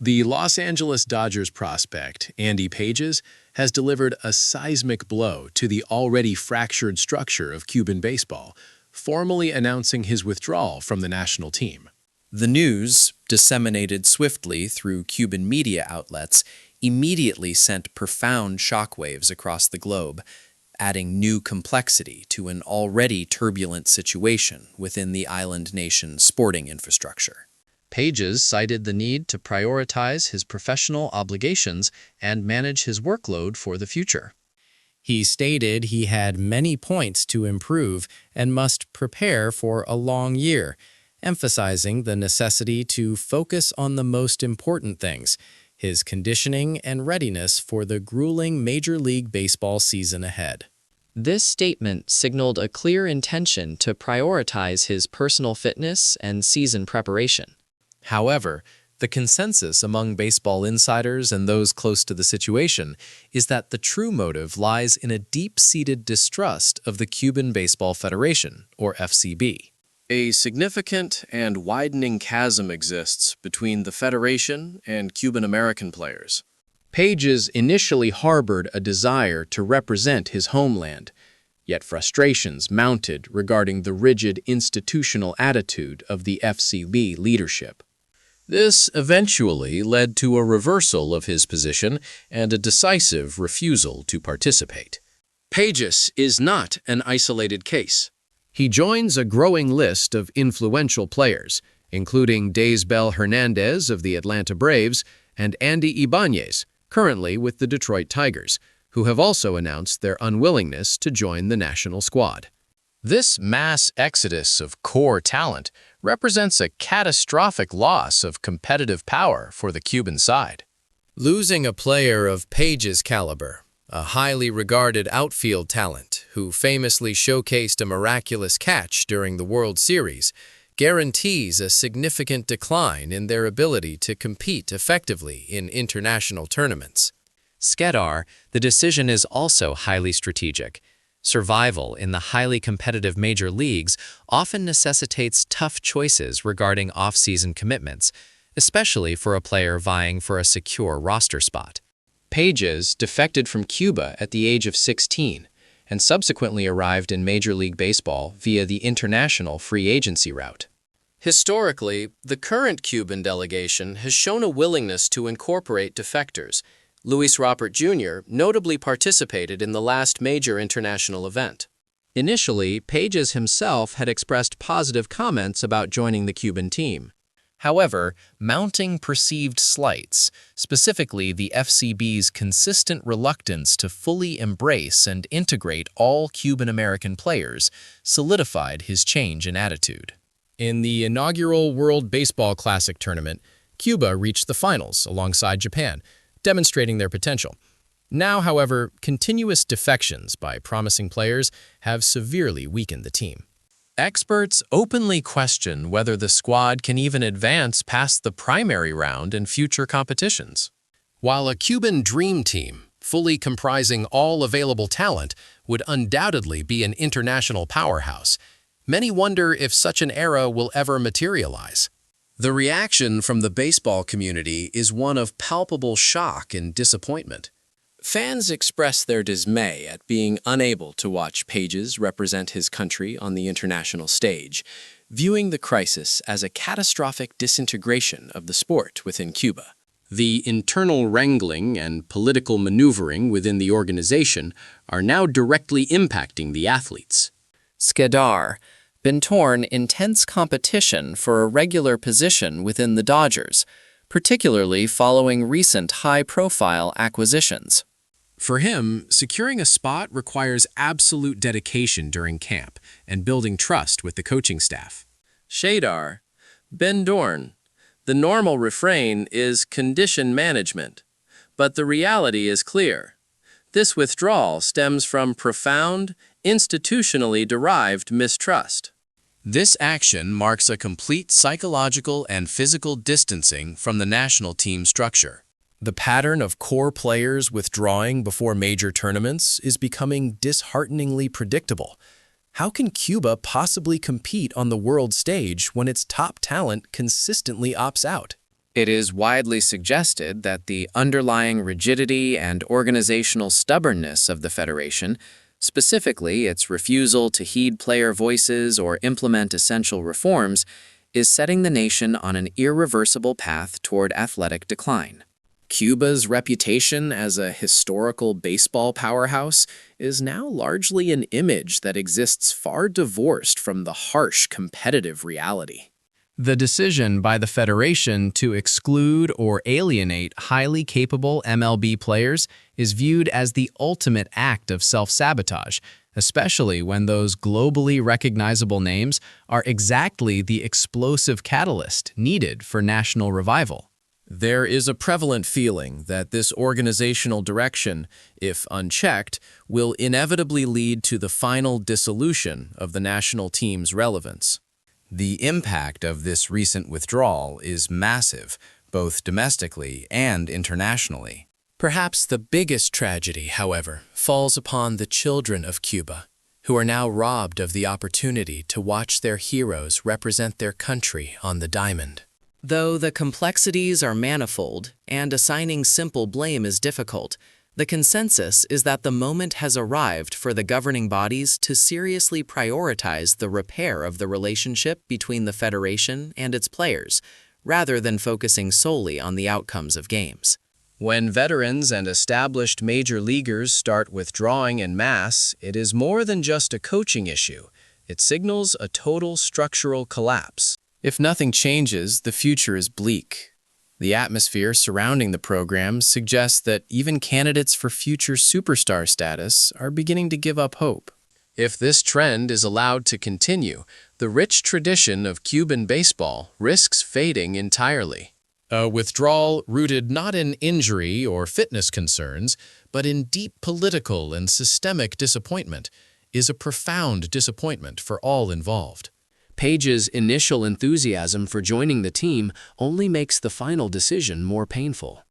The Los Angeles Dodgers prospect, Andy Pages, has delivered a seismic blow to the already fractured structure of Cuban baseball, formally announcing his withdrawal from the national team. The news, disseminated swiftly through Cuban media outlets, immediately sent profound shockwaves across the globe, adding new complexity to an already turbulent situation within the island nation's sporting infrastructure. Pages cited the need to prioritize his professional obligations and manage his workload for the future. He stated he had many points to improve and must prepare for a long year, emphasizing the necessity to focus on the most important things, his conditioning and readiness for the grueling Major League Baseball season ahead. This statement signaled a clear intention to prioritize his personal fitness and season preparation. However, the consensus among baseball insiders and those close to the situation is that the true motive lies in a deep-seated distrust of the Cuban Baseball Federation, or FCB. A significant and widening chasm exists between the Federation and Cuban-American players. Pages initially harbored a desire to represent his homeland, yet frustrations mounted regarding the rigid institutional attitude of the FCB leadership. This eventually led to a reversal of his position and a decisive refusal to participate. Pages is not an isolated case. He joins a growing list of influential players, including Daysbel Hernandez of the Atlanta Braves and Andy Ibanez, currently with the Detroit Tigers, who have also announced their unwillingness to join the national squad. This mass exodus of core talent represents a catastrophic loss of competitive power for the Cuban side. Losing a player of Page's caliber, a highly regarded outfield talent who famously showcased a miraculous catch during the World Series, guarantees a significant decline in their ability to compete effectively in international tournaments. Skedar, the decision is also highly strategic. Survival in the highly competitive major leagues often necessitates tough choices regarding off-season commitments, especially for a player vying for a secure roster spot. Pages defected from Cuba at the age of 16 and subsequently arrived in Major League Baseball via the international free agency route. Historically, the current Cuban delegation has shown a willingness to incorporate defectors. Luis Robert Jr. notably participated in the last major international event. Initially, Pages himself had expressed positive comments about joining the Cuban team. However, mounting perceived slights, specifically the FCB's consistent reluctance to fully embrace and integrate all Cuban-American players, solidified his change in attitude. In the inaugural World Baseball Classic tournament, Cuba reached the finals alongside Japan, demonstrating their potential. Now, however, continuous defections by promising players have severely weakened the team. Experts openly question whether the squad can even advance past the primary round in future competitions. While a Cuban dream team, fully comprising all available talent, would undoubtedly be an international powerhouse, many wonder if such an era will ever materialize. The reaction from the baseball community is one of palpable shock and disappointment. Fans express their dismay at being unable to watch Pages represent his country on the international stage, viewing the crisis as a catastrophic disintegration of the sport within Cuba. The internal wrangling and political maneuvering within the organization are now directly impacting the athletes. Skedar been torn intense competition for a regular position within the Dodgers, particularly following recent high-profile acquisitions. For him, securing a spot requires absolute dedication during camp and building trust with the coaching staff. Shadar, Ben Dorn. The normal refrain is condition management, but the reality is clear. This withdrawal stems from profound, institutionally derived mistrust. This action marks a complete psychological and physical distancing from the national team structure. The pattern of core players withdrawing before major tournaments is becoming dishearteningly predictable. How can Cuba possibly compete on the world stage when its top talent consistently opts out? It is widely suggested that the underlying rigidity and organizational stubbornness of the Federation, specifically its refusal to heed player voices or implement essential reforms, is setting the nation on an irreversible path toward athletic decline. Cuba's reputation as a historical baseball powerhouse is now largely an image that exists far divorced from the harsh competitive reality. The decision by the Federation to exclude or alienate highly capable MLB players is viewed as the ultimate act of self-sabotage, especially when those globally recognizable names are exactly the explosive catalyst needed for national revival. There is a prevalent feeling that this organizational direction, if unchecked, will inevitably lead to the final dissolution of the national team's relevance. The impact of this recent withdrawal is massive, both domestically and internationally. Perhaps the biggest tragedy, however, falls upon the children of Cuba, who are now robbed of the opportunity to watch their heroes represent their country on the diamond. Though the complexities are manifold and assigning simple blame is difficult, the consensus is that the moment has arrived for the governing bodies to seriously prioritize the repair of the relationship between the Federation and its players, rather than focusing solely on the outcomes of games. When veterans and established major leaguers start withdrawing en masse, it is more than just a coaching issue. It signals a total structural collapse. If nothing changes, the future is bleak. The atmosphere surrounding the program suggests that even candidates for future superstar status are beginning to give up hope. If this trend is allowed to continue, the rich tradition of Cuban baseball risks fading entirely. A withdrawal rooted not in injury or fitness concerns, but in deep political and systemic disappointment, is a profound disappointment for all involved. Page's initial enthusiasm for joining the team only makes the final decision more painful.